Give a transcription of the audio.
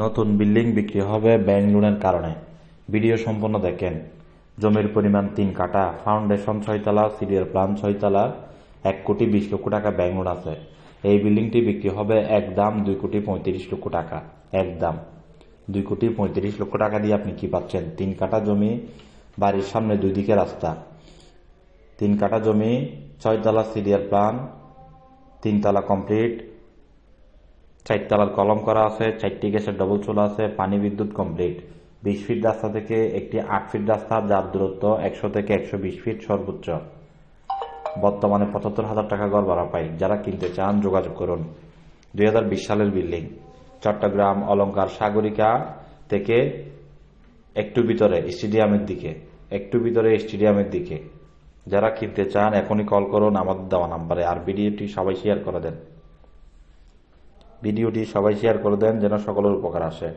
নতুন বিল্ডিং বিক্রি হবে ব্যাংক লোনের কারণে। ভিডিও সম্পূর্ণ দেখেন। জমির পরিমাণ 3 কাঠা, ফাউন্ডেশন 6 তলা, সিরিয়াল প্ল্যান 6 তলা, 1,20,00,000 টাকা ব্যাংক লোন আছে। এই বিল্ডিংটি বিক্রি হবে একদম 2,35,00,000 টাকা। একদম 2,35,00,000 টাকা দিয়ে আপনি কি পাচ্ছেন? 3 কাঠা জমি, বাড়ির সামনে 2 দিকে রাস্তা, 3 কাঠা জমি, 6 তলা সিরিয়াল প্ল্যান, 3 তলা কমপ্লিট, 4 তলার কলম করা আছে, 4টি গ্যাসের ডবল চুলা আছে, পানি বিদ্যুৎ কমপ্লিট। 20 ফিট রাস্তা থেকে একটি 8 ফিট রাস্তা, যার দূরত্ব 100 থেকে 120 ফিট সর্বোচ্চ। বর্তমানে 75,000 টাকা গড় ভাড়া পাই। যারা কিনতে চান যোগাযোগ করুন। 2020 সালের বিল্ডিং, চট্টগ্রাম অলঙ্কার সাগরিকা থেকে একটু ভিতরে স্টেডিয়ামের দিকে। যারা কিনতে চান এখনই কল করুন আমাদের দেওয়া নাম্বারে। আর ভিডিওটি সবাই শেয়ার করে দেন যেন সকলের উপকার আসে।